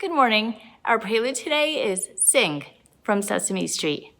Good morning. Our prelude today is Sing from Sesame Street.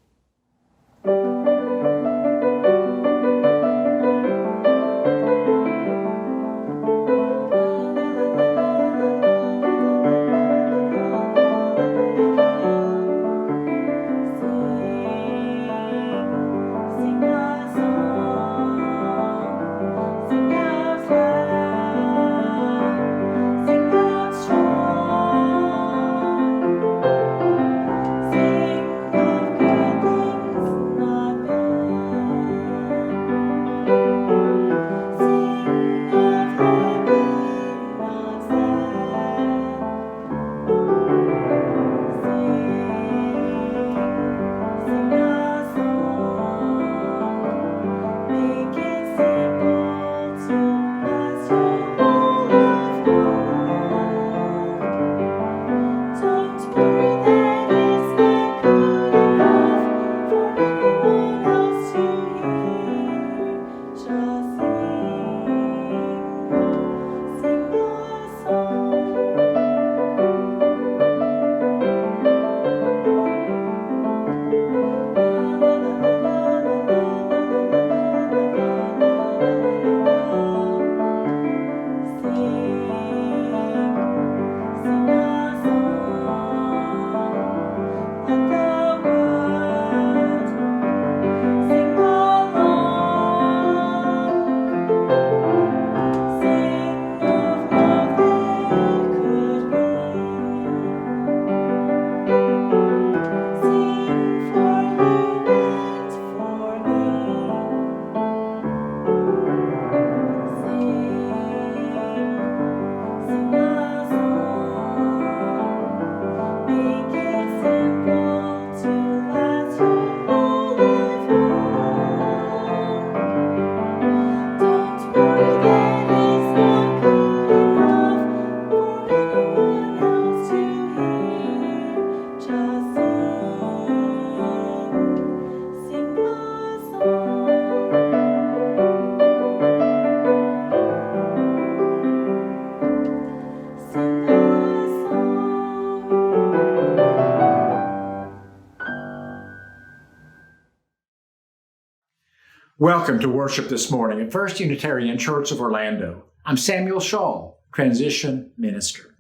Welcome to worship this morning at First Unitarian Church of Orlando. I'm Samuel Shaw, Transition Minister.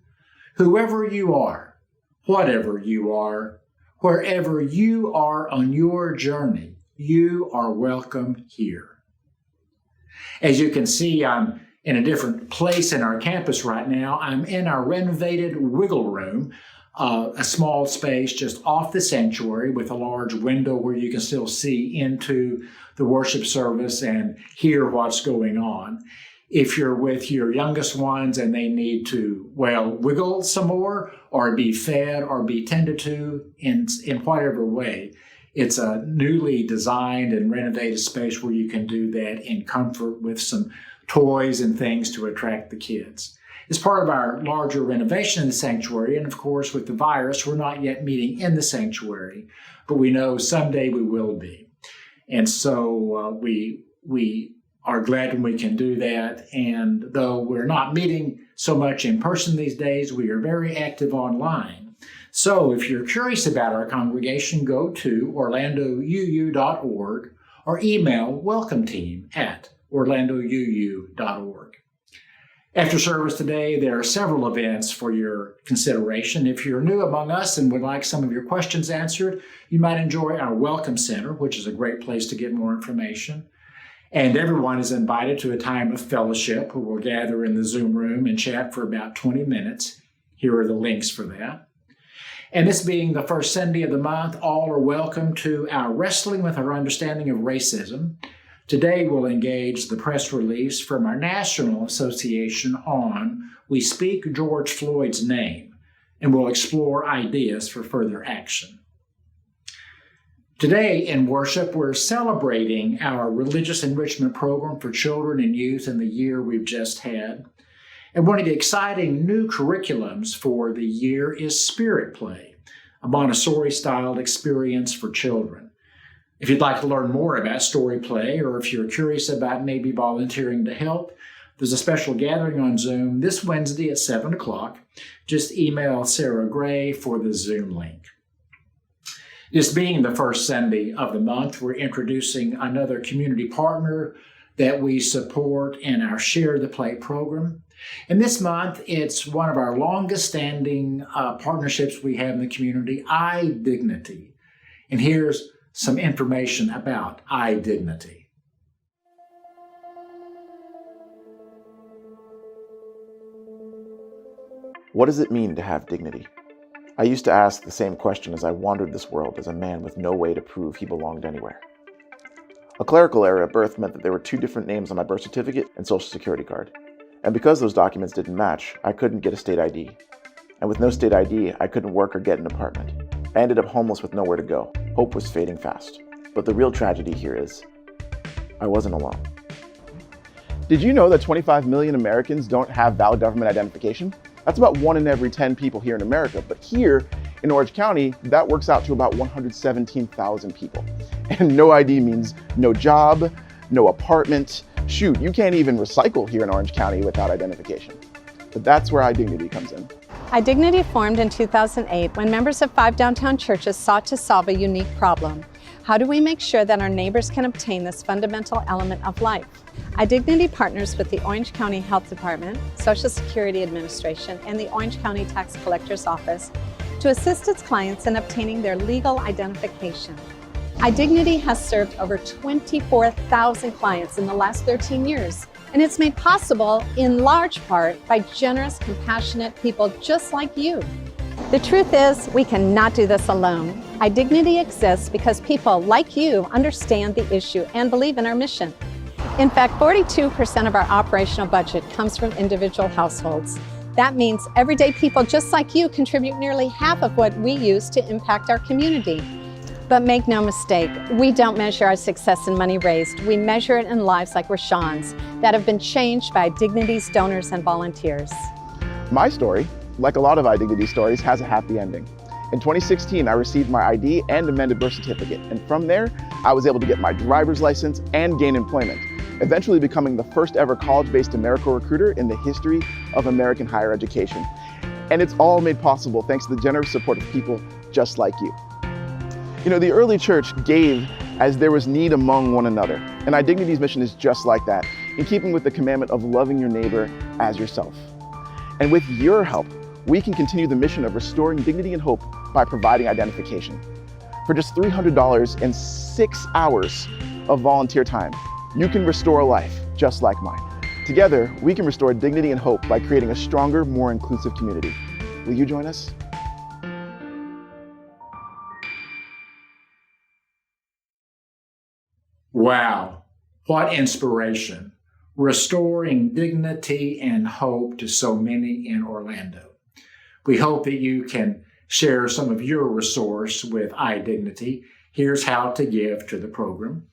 Whoever you are, whatever you are, wherever you are on your journey, you are welcome here. As you can see, I'm in a different place in our campus right now. I'm in our renovated wiggle room, a small space just off the sanctuary with a large window where you can still see into the worship service and hear what's going on. If you're with your youngest ones and they need to, wiggle some more or be fed or be tended to in whatever way, it's a newly designed and renovated space where you can do that in comfort with some toys and things to attract the kids. It's part of our larger renovation in the sanctuary, and of course, with the virus, we're not yet meeting in the sanctuary, but we know someday we will be. And so we are glad when we can do that. And though we're not meeting so much in person these days, we are very active online. So if you're curious about our congregation, go to orlandouu.org or email WelcomeTeam at orlandouu.org. After service today, there are several events for your consideration. If you're new among us and would like some of your questions answered, you might enjoy our Welcome Center, which is a great place to get more information. And everyone is invited to a time of fellowship where we'll gather in the Zoom room and chat for about 20 minutes. Here are the links for that. And this being the first Sunday of the month, all are welcome to our Wrestling with Our Understanding of Racism. Today, we'll engage the press release from our National Association on We Speak George Floyd's Name, and we'll explore ideas for further action. Today in worship, we're celebrating our religious enrichment program for children and youth in the year we've just had. And one of the exciting new curriculums for the year is Spirit Play, a Montessori-styled experience for children. If you'd like to learn more about Story Play, or if you're curious about maybe volunteering to help, There's a special gathering on Zoom this Wednesday at 7 o'clock. Just email Sarah Gray for the Zoom link. This being the first Sunday of the month, we're introducing another community partner that we support in our Share the Plate program. And this month, it's one of our longest standing partnerships we have in the community, IDignity. And here's some information about IDignity. What does it mean to have dignity? I used to ask the same question as I wandered this world as a man with no way to prove he belonged anywhere. A clerical error at birth meant that there were two different names on my birth certificate and social security card. And because those documents didn't match, I couldn't get a state ID. And with no state ID, I couldn't work or get an apartment. I ended up homeless with nowhere to go. Hope was fading fast. But the real tragedy here is, I wasn't alone. Did you know that 25 million Americans don't have valid government identification? That's about 1 in every 10 people here in America. But here in Orange County, that works out to about 117,000 people. And no ID means no job, no apartment. Shoot, you can't even recycle here in Orange County without identification. But that's where IDignity comes in. IDignity formed in 2008 when members of 5 downtown churches sought to solve a unique problem. How do we make sure that our neighbors can obtain this fundamental element of life? IDignity partners with the Orange County Health Department, Social Security Administration, and the Orange County Tax Collector's Office to assist its clients in obtaining their legal identification. IDignity has served over 24,000 clients in the last 13 years, and it's made possible in large part by generous, compassionate people just like you. The truth is, we cannot do this alone. IDignity exists because people like you understand the issue and believe in our mission. In fact, 42% of our operational budget comes from individual households. That means everyday people just like you contribute nearly half of what we use to impact our community. But make no mistake, we don't measure our success in money raised. We measure it in lives like Rashawn's that have been changed by IDignity's donors and volunteers. My story, like a lot of IDignity stories, has a happy ending. In 2016, I received my ID and amended birth certificate, and from there, I was able to get my driver's license and gain employment, eventually becoming the first ever college-based AmeriCorps recruiter in the history of American higher education. And it's all made possible thanks to the generous support of people just like you. You know, the early church gave as there was need among one another, and IDignity's mission is just like that, in keeping with the commandment of loving your neighbor as yourself. And with your help, we can continue the mission of restoring dignity and hope by providing identification. For just $300 and 6 hours of volunteer time, you can restore a life just like mine. Together, we can restore dignity and hope by creating a stronger, more inclusive community. Will you join us? Wow, what inspiration. Restoring dignity and hope to so many in Orlando. We hope that you can share some of your resource with IDignity. Here's how to give to the program.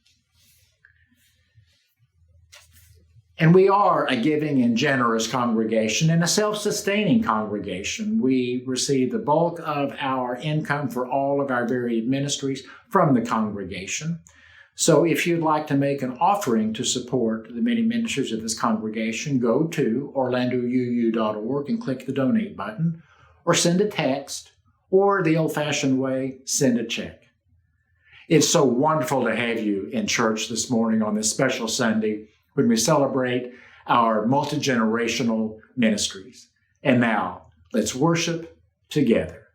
And we are a giving and generous congregation and a self-sustaining congregation. We receive the bulk of our income for all of our varied ministries from the congregation. So if you'd like to make an offering to support the many ministries of this congregation, go to orlandouu.org and click the donate button, or send a text, or the old-fashioned way, send a check. It's so wonderful to have you in church this morning on this special Sunday when we celebrate our multi-generational ministries. And now, let's worship together.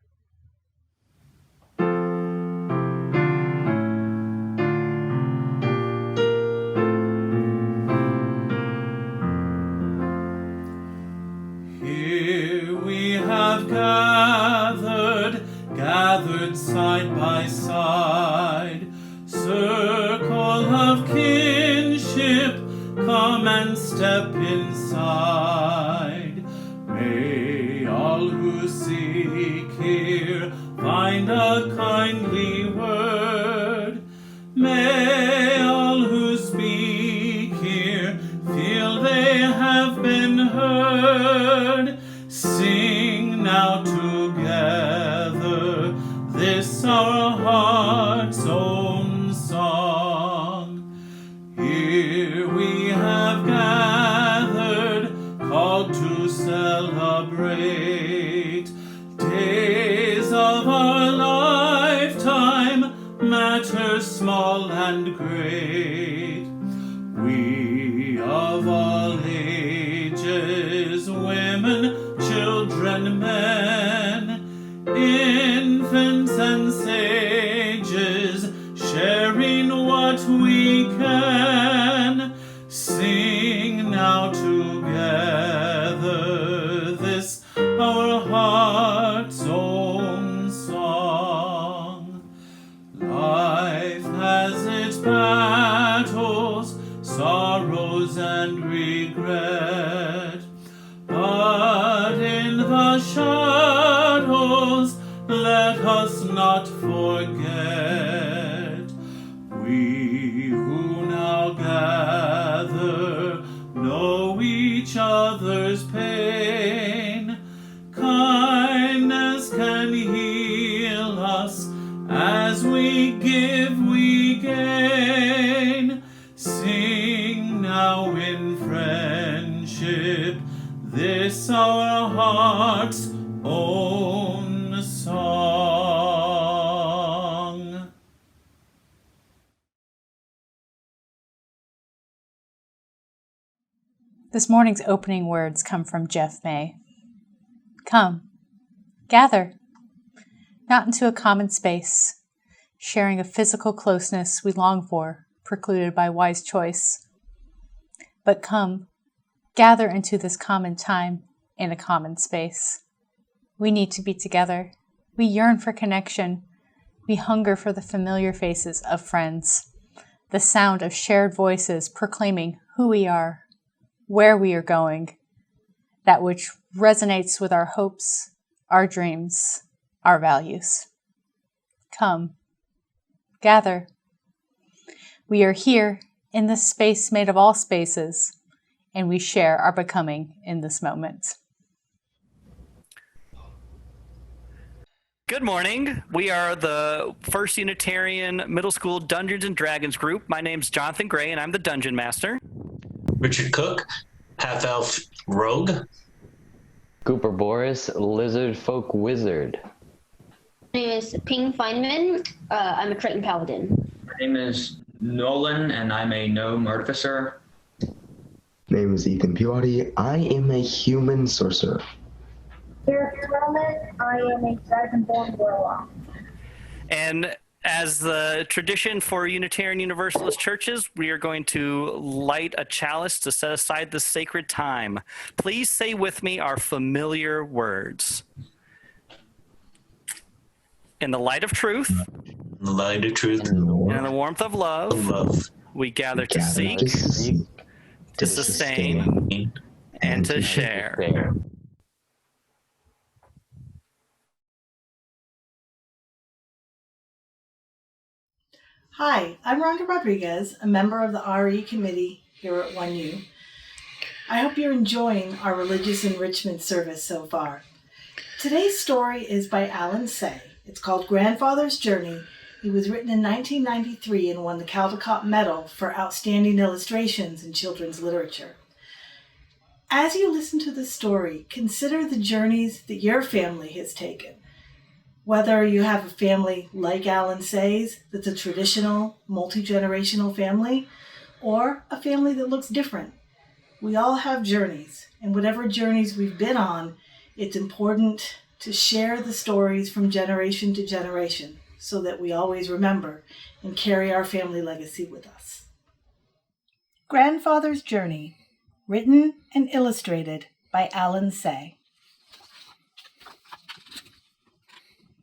Gathered side by side, circle of kinship, come and step inside. May all who seek here find a kindly word. May all who speak here feel they have been heard. Sing now together this our heart's own song. Here we have gathered wait. Days of our lifetime, matters small and great. We of all ages, women, children, men, infants and sages, sharing what we can, sing now together this our heart's own song. Life has its battles, sorrows and regret, but in the shadows let us not forget. We who now gather know each other's pain. Kindness can heal us. As we give, we gain. Sing now in friendship this our heart's own song. This morning's opening words come from Jeff May. Come, gather, not into a common space, sharing a physical closeness we long for, precluded by wise choice. But come, gather into this common time in a common space. We need to be together. We yearn for connection. We hunger for the familiar faces of friends, the sound of shared voices proclaiming who we are, where we are going, that which resonates with our hopes, our dreams, our values. Come, gather. We are here in this space made of all spaces, and we share our becoming in this moment. Good morning. We are the First Unitarian Middle School Dungeons and Dragons group. My name's Jonathan Gray, and I'm the Dungeon Master. Richard Cook, half-elf rogue. Cooper Boris, lizard folk wizard. My name is Ping Feynman. I'm a Triton Paladin. My name is Nolan, and I'm a gnome artificer. My name is Ethan Pilotti. I am a human sorcerer. Derek Perlman, I am a dragonborn warlock. And as the tradition for Unitarian Universalist churches, we are going to light a chalice to set aside this sacred time. Please say with me our familiar words. In the light of truth, In the light of truth, and in the warmth of love, we gather to seek, to sustain, and to share. Hi, I'm Rhonda Rodriguez, a member of the RE committee here at 1U. I hope you're enjoying our religious enrichment service so far. Today's story is by Alan Say. It's called Grandfather's Journey. It was written in 1993 and won the Caldecott Medal for Outstanding Illustrations in Children's Literature. As you listen to the story, consider the journeys that your family has taken. Whether you have a family like Alan Say's, that's a traditional, multi-generational family, or a family that looks different. We all have journeys, and whatever journeys we've been on, it's important to share the stories from generation to generation so that we always remember and carry our family legacy with us. Grandfather's Journey, written and illustrated by Alan Say.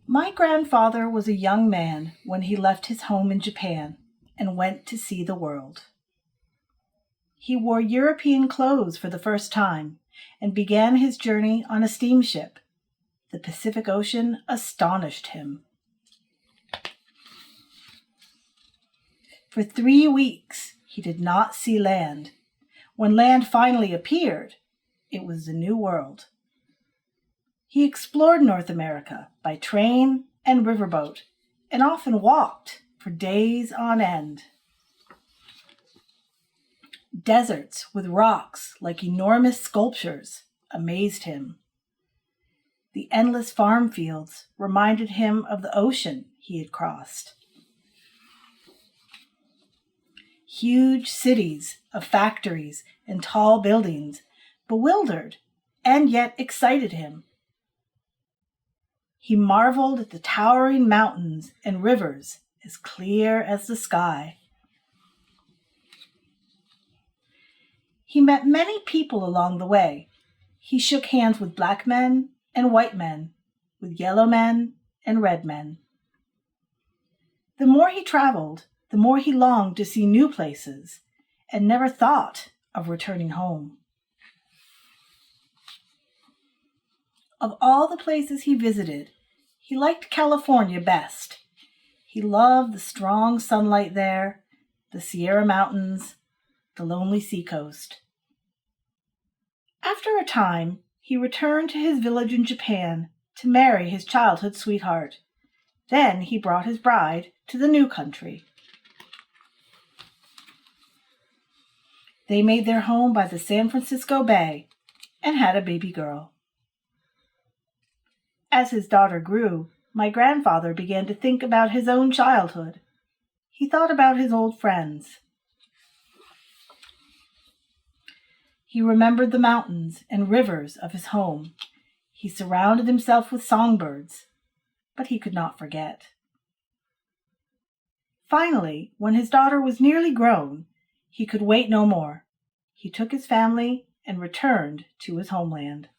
My grandfather was a young man when he left his home in Japan and went to see the world. He wore European clothes for the first time and began his journey on a steamship. The Pacific Ocean astonished him. For 3 weeks, he did not see land. When land finally appeared, it was the New World. He explored North America by train and riverboat, and often walked for days on end. Deserts with rocks like enormous sculptures amazed him. the endless farm fields reminded him of the ocean he had crossed. Huge cities of factories and tall buildings bewildered and yet excited him. He marveled at the towering mountains and rivers as clear as the sky. He met many people along the way. He shook hands with black men and white men, with yellow men and red men. The more he traveled, the more he longed to see new places and never thought of returning home. Of all the places he visited, he liked California best. He loved the strong sunlight there, the Sierra Mountains, the lonely seacoast. After a time, he returned to his village in Japan to marry his childhood sweetheart. Then he brought his bride to the new country. They made their home by the San Francisco Bay and had a baby girl. As his daughter grew, my grandfather began to think about his own childhood. He thought about his old friends. He remembered the mountains and rivers of his home. He surrounded himself with songbirds, but he could not forget. Finally, when his daughter was nearly grown, he could wait no more. He took his family and returned to his homeland.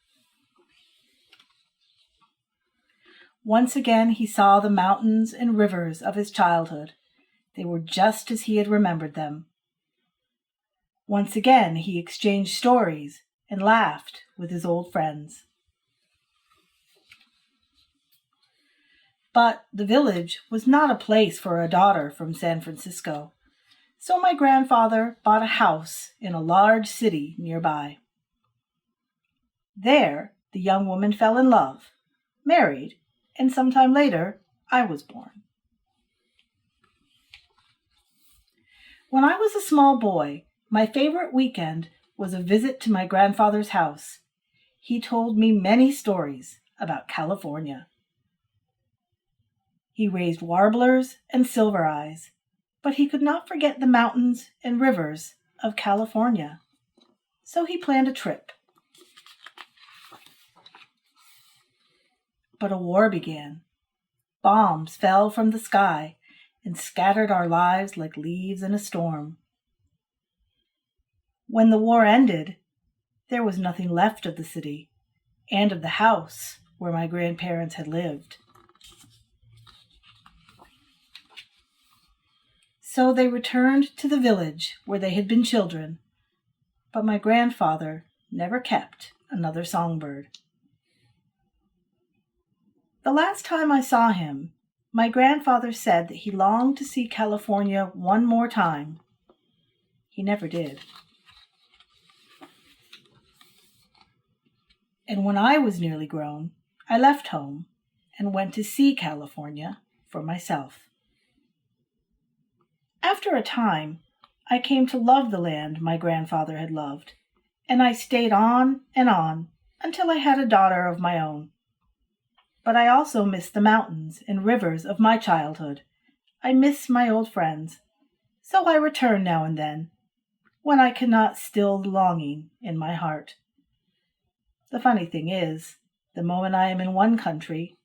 Once again he saw the mountains and rivers of his childhood. They were just as he had remembered them. Once again he exchanged stories and laughed with his old friends. But the village was not a place for a daughter from San Francisco, so my grandfather bought a house in a large city nearby. There, the young woman fell in love, married, and sometime later, I was born. When I was a small boy, my favorite weekend was a visit to my grandfather's house. He told me many stories about California. He raised warblers and silver eyes, but he could not forget the mountains and rivers of California. So he planned a trip. But a war began. Bombs fell from the sky and scattered our lives like leaves in a storm. When the war ended, there was nothing left of the city and of the house where my grandparents had lived. So they returned to the village where they had been children, but my grandfather never kept another songbird. The last time I saw him, my grandfather said that he longed to see California one more time. He never did. And when I was nearly grown, I left home and went to see California for myself. After a time, I came to love the land my grandfather had loved, and I stayed on and on until I had a daughter of my own. But I also miss the mountains and rivers of my childhood. I miss my old friends, so I return now and then, when I cannot still the longing in my heart. The funny thing is, the moment I am in one country,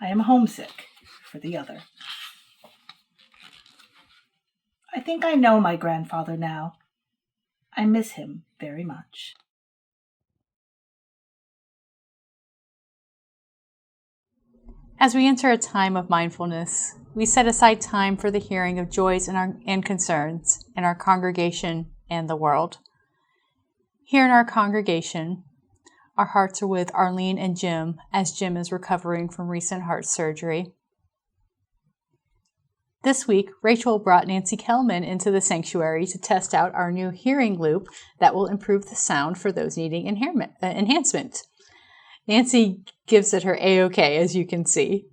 I am homesick for the other. I think I know my grandfather now. I miss him very much. As we enter a time of mindfulness, we set aside time for the hearing of joys and concerns in our congregation and the world. Here in our congregation, our hearts are with Arlene and Jim, as Jim is recovering from recent heart surgery. This week, Rachel brought Nancy Kellman into the sanctuary to test out our new hearing loop that will improve the sound for those needing enhancement. Nancy gives it her A-OK, as you can see.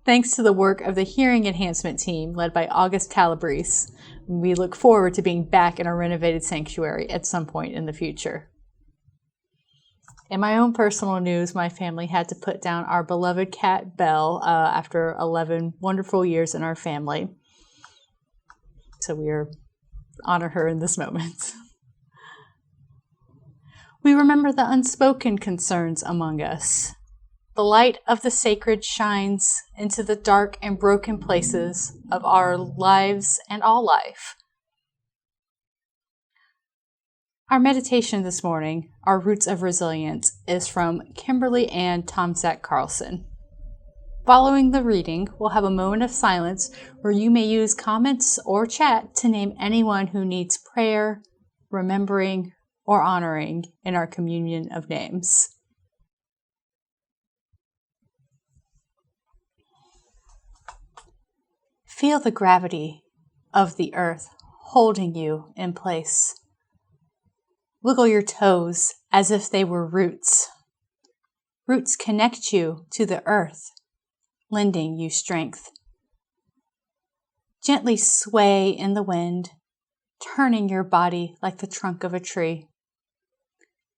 Thanks to the work of the hearing enhancement team led by August Calabrese, we look forward to being back in our renovated sanctuary at some point in the future. In my own personal news, my family had to put down our beloved cat, Belle, after 11 wonderful years in our family. So we honor her in this moment. We remember the unspoken concerns among us. The light of the sacred shines into the dark and broken places of our lives and all life. Our meditation this morning, Our Roots of Resilience, is from Kimberly Ann Tomczak Carlson. Following the reading, we'll have a moment of silence where you may use comments or chat to name anyone who needs prayer, remembering, or honoring in our communion of names. Feel the gravity of the earth holding you in place. Wiggle your toes as if they were roots. Roots connect you to the earth, lending you strength. Gently sway in the wind, turning your body like the trunk of a tree.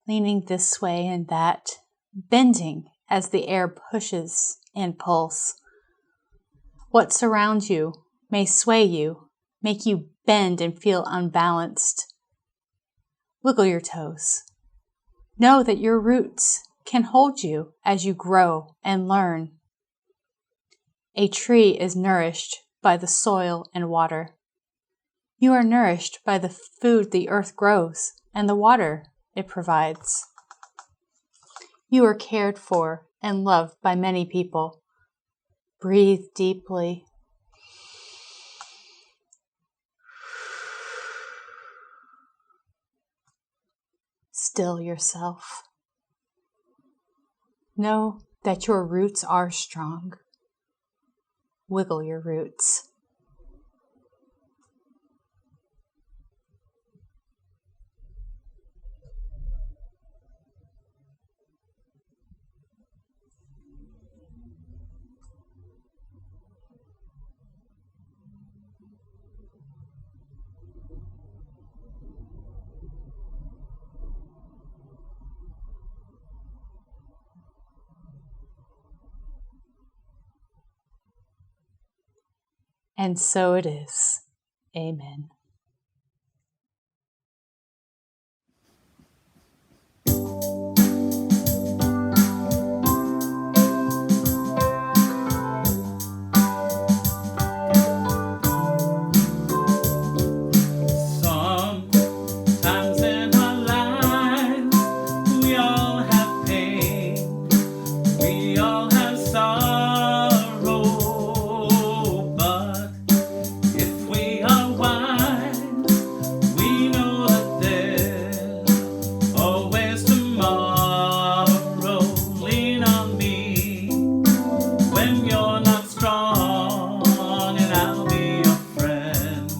Leaning this way and that, bending as the air pushes and pulls. What surrounds you may sway you, make you bend and feel unbalanced. Wiggle your toes. Know that your roots can hold you as you grow and learn. A tree is nourished by the soil and water. You are nourished by the food the earth grows and the water it provides. You are cared for and loved by many people. Breathe deeply. Still yourself. Know that your roots are strong. Wiggle your roots. And so it is. Amen. Sometimes in our lives, we all have pain, we all have sorrow, but if we are wise, we know that there's always tomorrow. Lean on me when you're not strong, and I'll be your friend.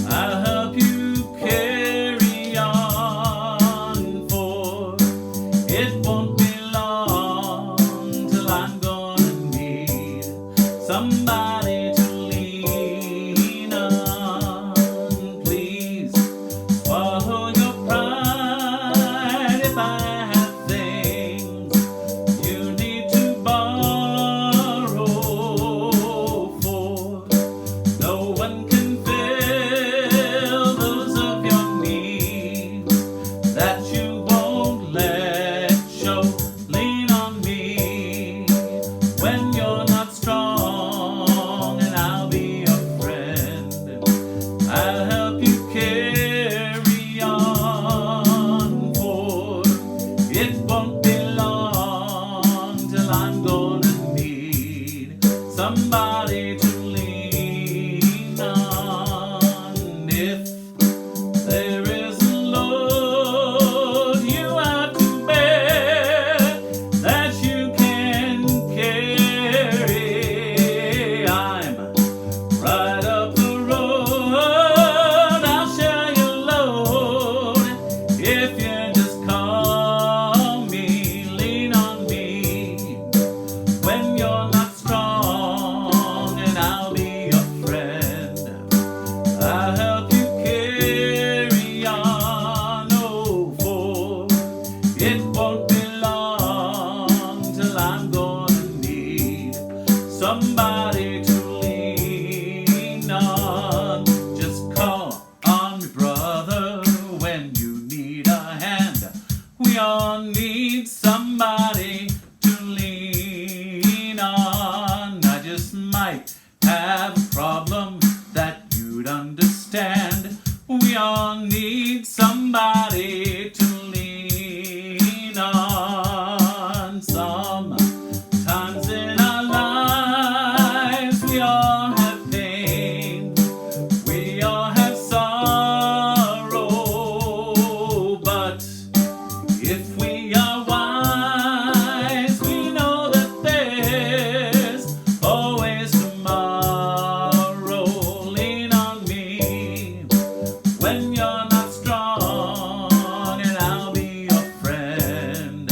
I'll help you carry on, for it won't be long till I'm gonna need somebody to lean on. Please swallow your pride if I have things you need to borrow, for no one can fill those of your needs that you won't let show. Lean on me when you're not strong, and I'll be your friend. I'll help you carry on, for it won't be long till I'm gonna need somebody to lean on. If there is a load you have to bear that you can carry, I'm right up the road. I'll share your load if you just call me. Lean on me when you're not strong, and somebody to lean on. Just call on me, brother, when you need a hand. We all need somebody to lean on. I just might have a problem that you'd understand. We all need somebody to lean on. Sometimes in our lives we all have pain, we all have sorrow, but if we are wise, we know that there's always tomorrow. Lean on me when you're not strong, and I'll be your friend.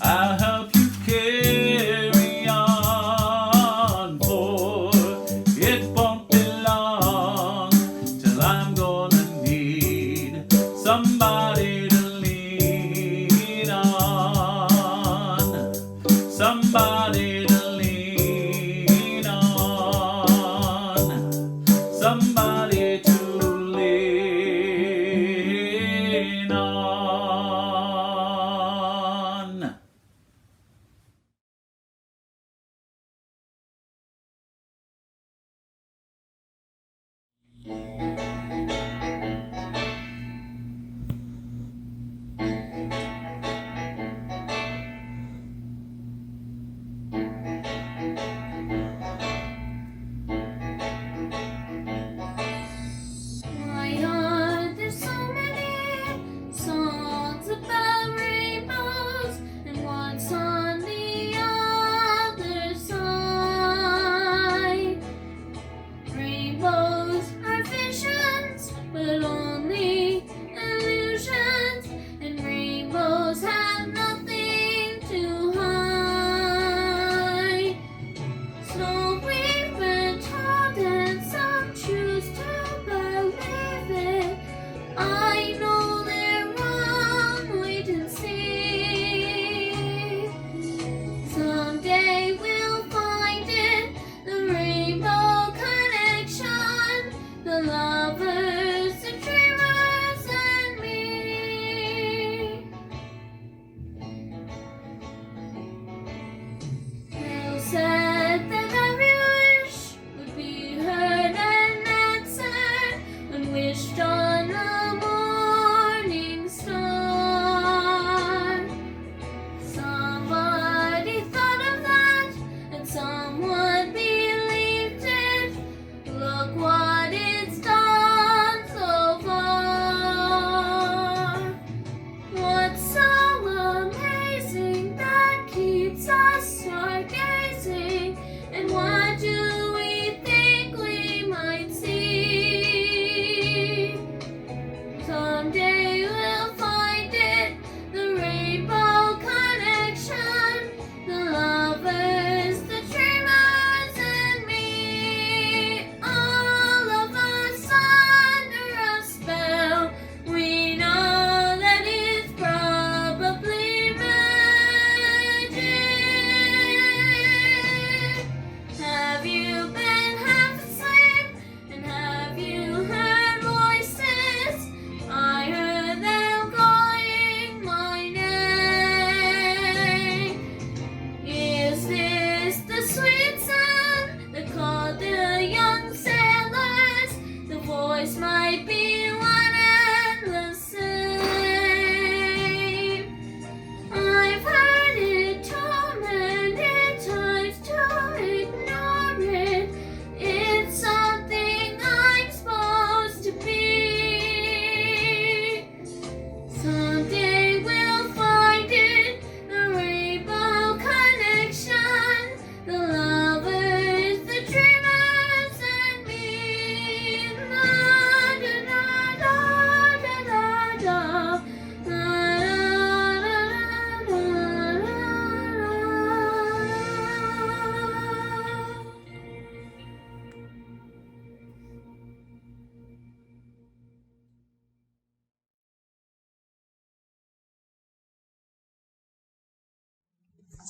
I'll help you carry on, for it won't be long till I'm gonna need somebody to lean on, somebody to lean on, somebody to lean on.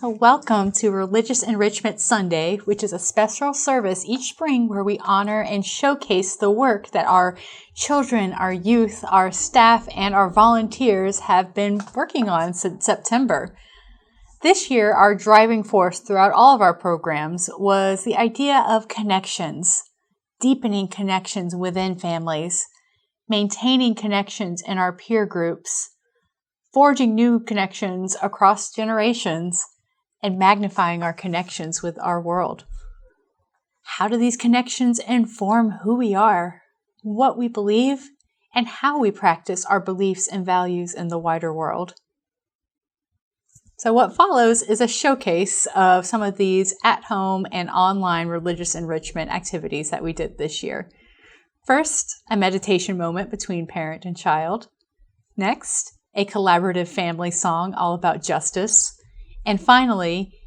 So welcome to Religious Enrichment Sunday, which is a special service each spring where we honor and showcase the work that our children, our youth, our staff, and our volunteers have been working on since September. This year, our driving force throughout all of our programs was the idea of connections, deepening connections within families, maintaining connections in our peer groups, forging new connections across generations, and magnifying our connections with our world. How do these connections inform who we are, what we believe, and how we practice our beliefs and values in the wider world? So what follows is a showcase of some of these at-home and online religious enrichment activities that we did this year. First, a meditation moment between parent and child. Next, a collaborative family song all about justice. And finally,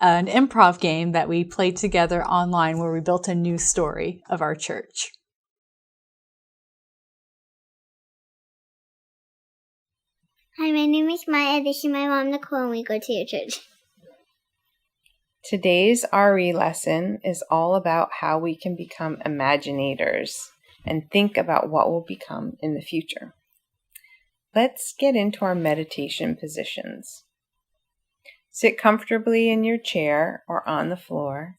an improv game that we played together online where we built a new story of our church. Hi, my name is Maya. This is my mom, Nicole, and we go to your church. Today's RE lesson is all about how we can become imaginators and think about what will become in the future. Let's get into our meditation positions. Sit comfortably in your chair or on the floor.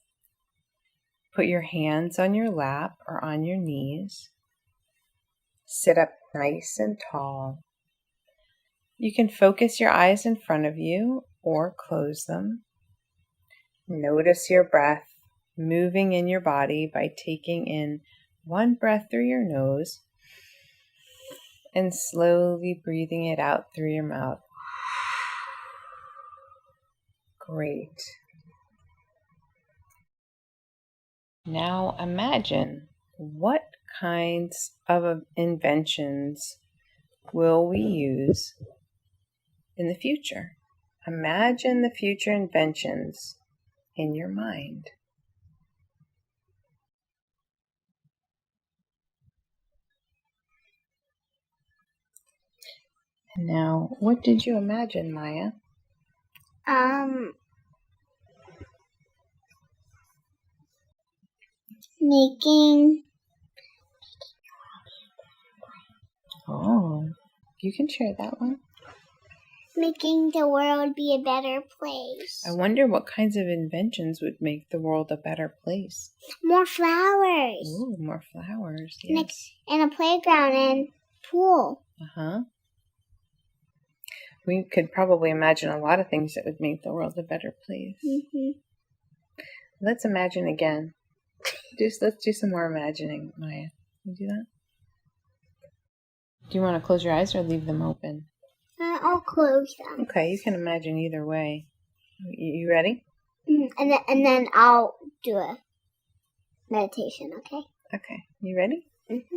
Put your hands on your lap or on your knees. Sit up nice and tall. You can focus your eyes in front of you or close them. Notice your breath moving in your body by taking in one breath through your nose and slowly breathing it out through your mouth. Great. Now imagine what kinds of inventions will we use in the future. Imagine the future inventions in your mind. And now, what did you imagine, Maya? Making. Oh, you can share that one. Making the world be a better place. I wonder what kinds of inventions would make the world a better place. More flowers. Ooh, more flowers. Yes. And a playground and pool. Uh-huh. We could probably imagine a lot of things that would make the world a better place. Mm-hmm. Let's imagine again. Let's do some more imagining, Maya. Can you do that? Do you want to close your eyes or leave them open? I'll close them. Okay, you can imagine either way. You ready? And then I'll do a meditation, okay? Okay, you ready? Mm-hmm.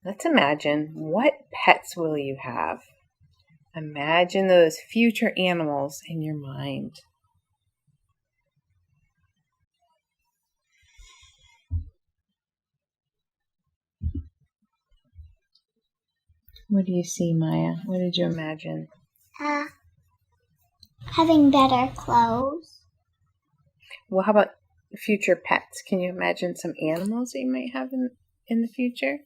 Let's imagine, what pets will you have? Imagine those future animals in your mind. What do you see, Maya? What did you imagine? Having better clothes. Well, how about future pets? Can you imagine some animals that you might have in the future?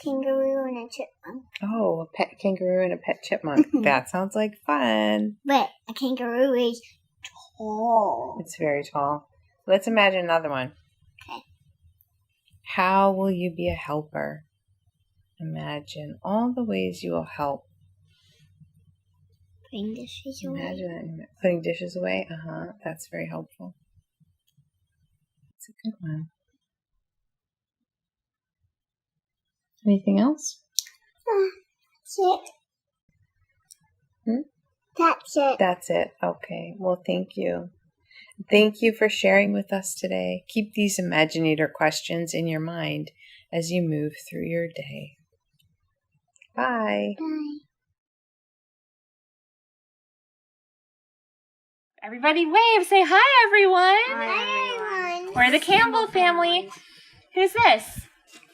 Kangaroo and a chipmunk. Oh, a pet kangaroo and a pet chipmunk. That sounds like fun. But a kangaroo is tall. It's very tall. Let's imagine another one. Okay. How will you be a helper? Imagine all the ways you will help. Putting dishes away. Imagine that. Putting dishes away? That's very helpful. It's a good one. Anything else? That's it. That's it. That's it. Okay. Well, thank you. Thank you for sharing with us today. Keep these imaginator questions in your mind as you move through your day. Bye. Bye. Everybody wave. Say hi, everyone. Hi, everyone. We're the Campbell family. Who's this?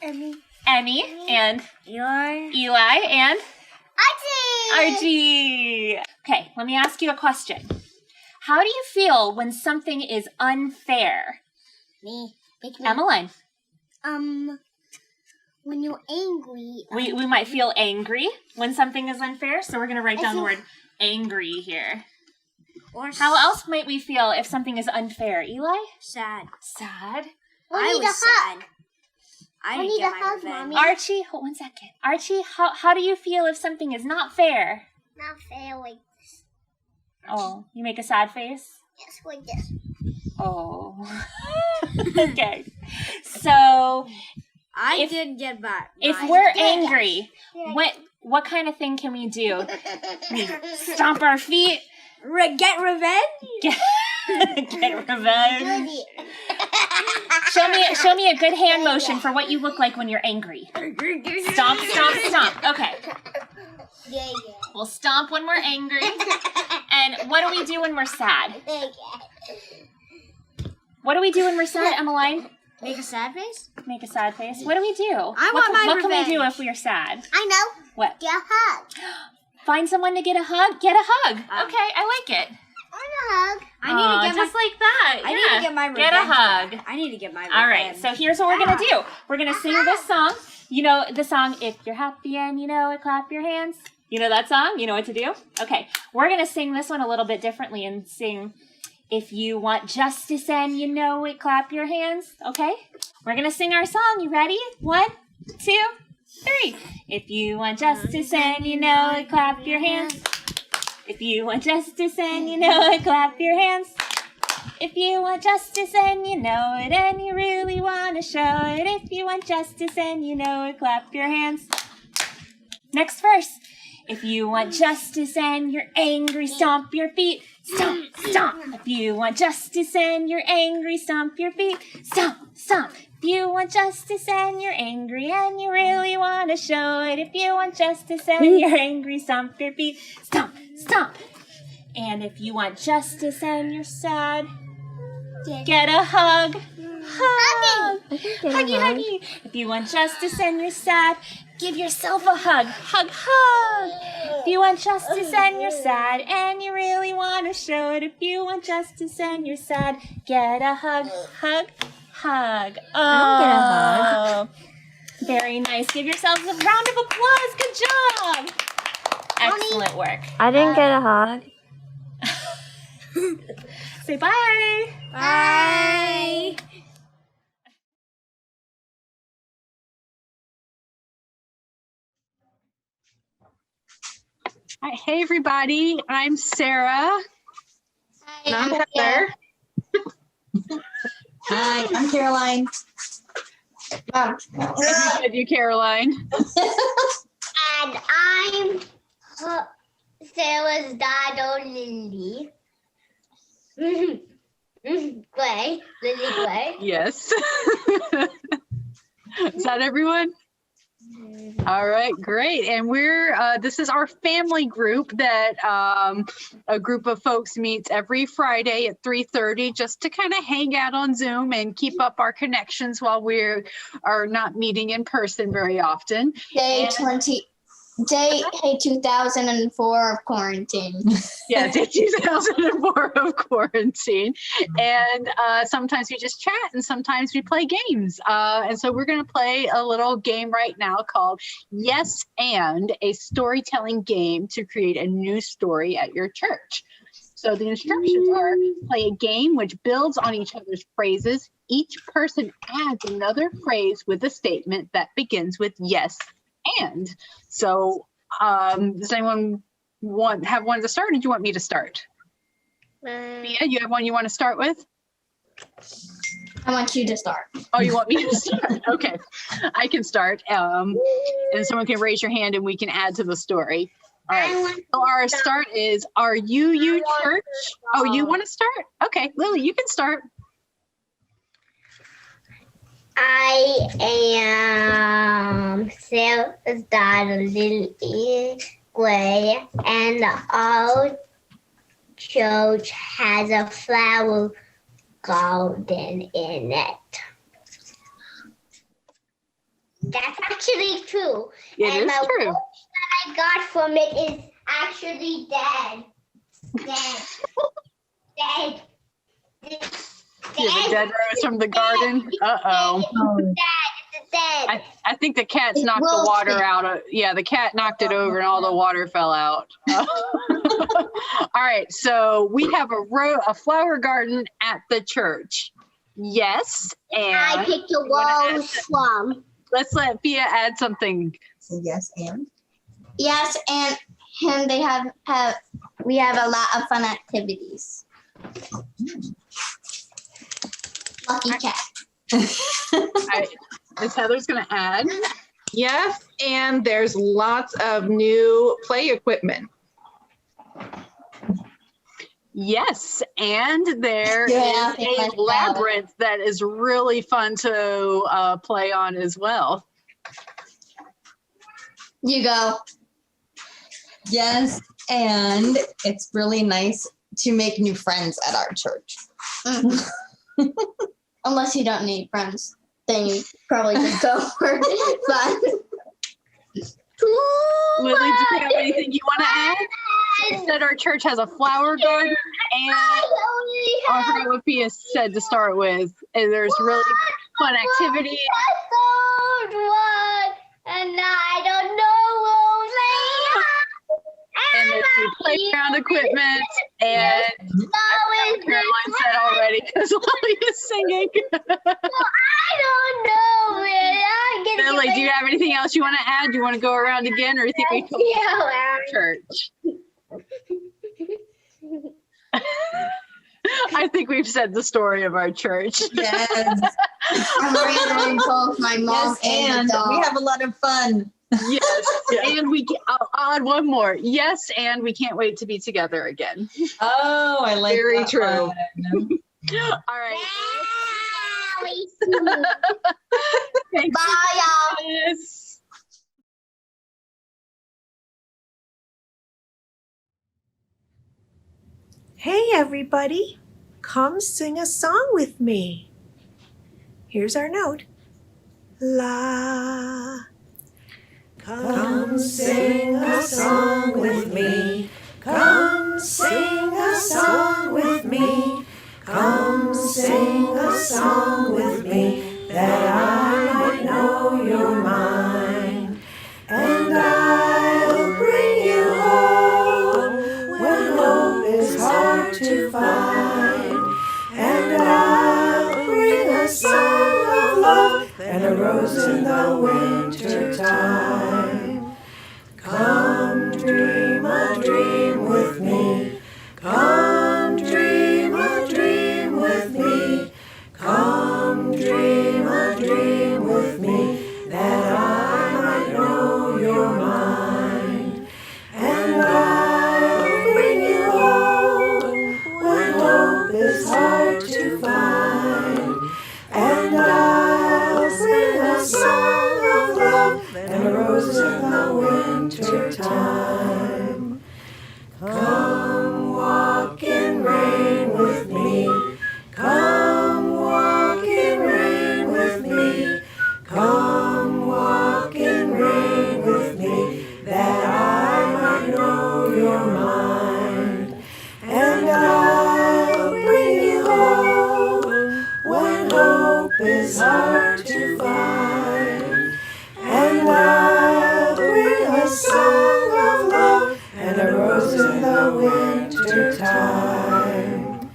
Emmy. Emmy and Eli. Eli and Archie! Okay, let me ask you a question. How do you feel when something is unfair? Me. Emmeline. When you're angry. We might feel angry when something is unfair, so we're going to write down the word angry here. How else might we feel if something is unfair? Eli? Sad. Sad? I was sad. I need a hug, Mommy. Archie, hold 1 second. Archie, how do you feel if something is not fair? Not fair like this. Oh, you make a sad face? Yes, like this. Oh. Okay. So I did get back. If we're angry, what kind of thing can we do? We stomp our feet? Get revenge? Get revenge. Show me a good hand motion for what you look like when you're angry. Stomp, stomp, stomp. Okay. Yeah. We'll stomp when we're angry. And what do we do when we're sad? What do we do when we're sad, Emmeline? Make a sad face? Make a sad face. What do we do? Want my What revenge. can we do if we are sad? I know. What? Get a hug. Find someone to get a hug? Get a hug. Okay, I like it. I want a hug. I need to get just like that. I need to get my revenge. Get a hug. I need to get my revenge. All right, so here's what we're going to do. We're going to sing this song. You know the song, If You're Happy and You Know It, Clap Your Hands. You know that song? You know what to do? Okay, we're going to sing this one a little bit differently and sing, If You Want Justice and You Know It, Clap Your Hands. Okay? We're going to sing our song. You ready? 1, 2, 3. If you want justice and you know it, clap your hands. If you want justice and you know it, clap your hands. If you want justice and you know it and you really want to show it. If you want justice and you know it, clap your hands. Next verse. If you want justice and you're angry, stomp your feet. Stomp, stomp. If you want justice and you're angry, stomp your feet. Stomp, stomp. If you want justice and you're angry and you really want to show it. If you want justice and you're angry, stomp your feet. Stomp, stomp. And if you want justice and you're sad, get a hug. Hug. Huggy, huggy. If you want justice and you're sad, give yourself a hug. Hug, hug. If you want justice and you're sad and you really want to show it. If you want justice and you're sad, get a hug. Hug, hug. Oh, I'll get a hug. Very nice. Give yourselves a round of applause. Good job. Excellent work. I didn't get a hug. Say bye. Bye. Hi, hey everybody, I'm Sarah. And I'm Heather. Hi, I'm Caroline. You, Caroline. And I'm Sarah's daughter, Lily. Lily Gray. Yes. Is that everyone? All right, great. And we're this is our family group that a group of folks meets every Friday at 3:30 just to kind of hang out on Zoom and keep up our connections while we are not meeting in person very often. Day 2004 of quarantine. Yeah, day 2004 of quarantine. And sometimes we just chat and sometimes we play games. And so we're going to play a little game right now called Yes and, a storytelling game to create a new story at your church. So the instructions are play a game which builds on each other's phrases. Each person adds another phrase with a statement that begins with yes and. So does anyone have one to start, or do you want me to start? Mia, you have one you want to start with? I want you to start. Oh, you want me to start? Okay, I can start. And someone can raise your hand and we can add to the story. All right, so our start is, are you church? Oh, you want to start? Okay, Lily, you can start. I am Sarah's daughter, Lily Gray, and our church has a flower garden in it. That's actually true. It is true. That I got from it is actually dead. Dead. Dead. You have a dead rose from the garden? Uh-oh. It's dead. I think the cat's knocked the water out. Yeah, the cat knocked it over and all the water fell out. All right, so we have a flower garden at the church. Yes, and I picked a rose from. Let's let Pia add something. So yes, and? Yes, and they we have a lot of fun activities. Lucky cat. Miss Heather's going to add. Yes, and there's lots of new play equipment. Yes, and there is a labyrinth that is really fun to play on as well. You go. Yes, and it's really nice to make new friends at our church. Unless you don't need friends, then you probably just go for fun. Lily, do you have anything you want to add? You said our church has a flower garden, and I forgot what Pia said to start with. And there's really fun activities. And I don't know. And there's new playground equipment, and Caroline said already because Lily is singing. I don't know. Lily, do you have anything else you want to add? Do you want to go around again, or do you think we told church? I think we've said the story of our church. Yes. I'm reading both my mom and the dog. We have a lot of fun. Yes, and I'll add one more. Yes, and we can't wait to be together again. Oh, I like Very that true. All right. Bye, y'all. Yes. Hey, everybody. Come sing a song with me. Here's our note. La. Come sing a song with me. Come sing a song with me. Come sing a song with me, that I might know your mind. And I'll bring you home when hope is hard to find. And I'll bring a song of love and a rose in the winter time. Come dream a dream with me. Come dream a dream with me. Come dream a dream with me, that I might know your mind. And I'll bring you home when hope is hard to find. And I'll sing a song of love and a rose in the winter time. Come walk in rain with me. Come walk in rain with me. Come walk in rain with me, that I might know your mind. And I'll bring you home when hope is hard to find. And I'll bring a song of love and a rose in the winter time.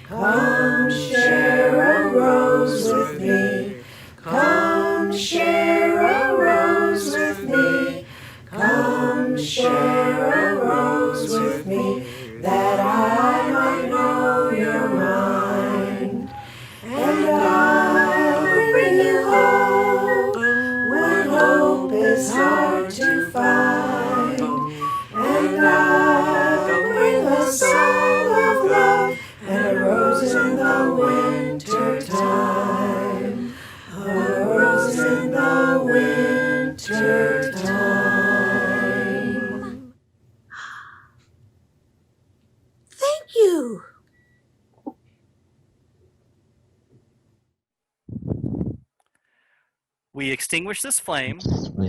Come share a rose with me. Come share a rose with me. Come share a rose with me, that I might know your mind. And I'll bring you home when hope is hard to find. And I'll bring a song of love and a rose in the wind. We extinguish this flame,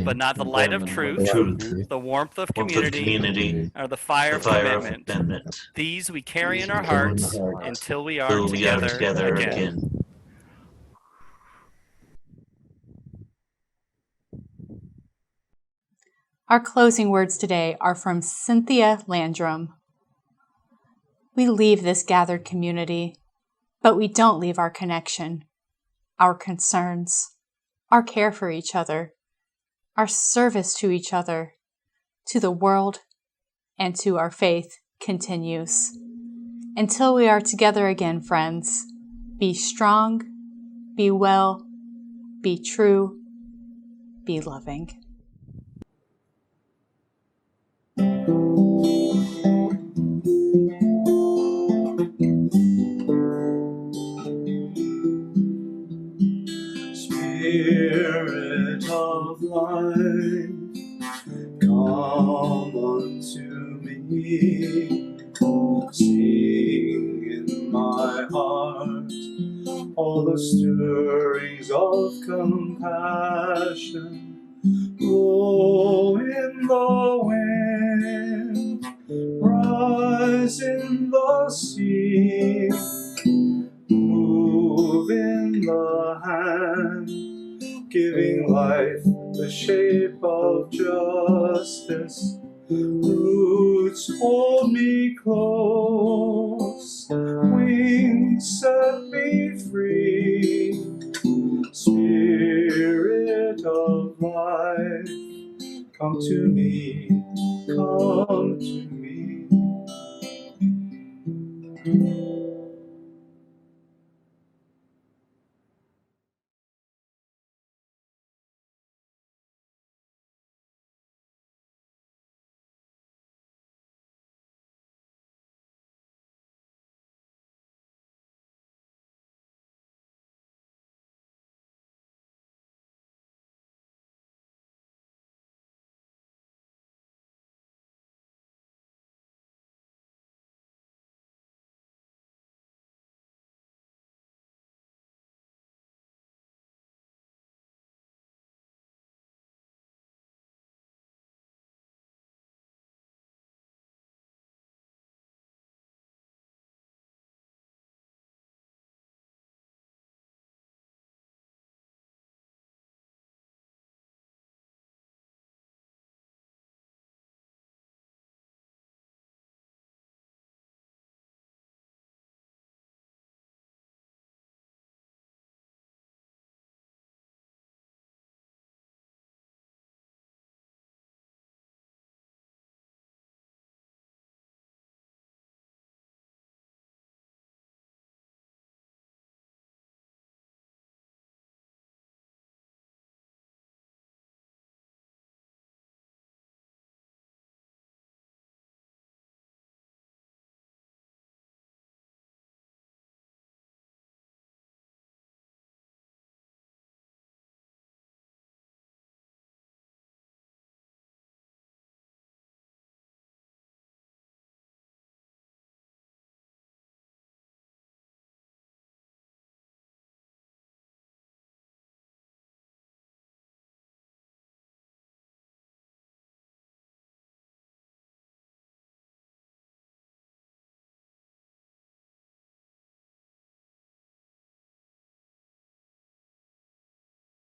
but not the light of truth, the warmth of community, or the fire of commitment. These we carry in our hearts until we are together again. Our closing words today are from Cynthia Landrum. We leave this gathered community, but we don't leave our connection, our concerns, our care for each other, our service to each other, to the world, and to our faith continues. Until we are together again, friends, be strong, be well, be true, be loving. Spirit of life, come unto me. Sing in my heart all the stirrings of compassion. Blow in the wind, rise in the sea, move in the hand, giving life the shape of justice. Roots hold me close, wings set me free. Spirit of life, come to me, come to me.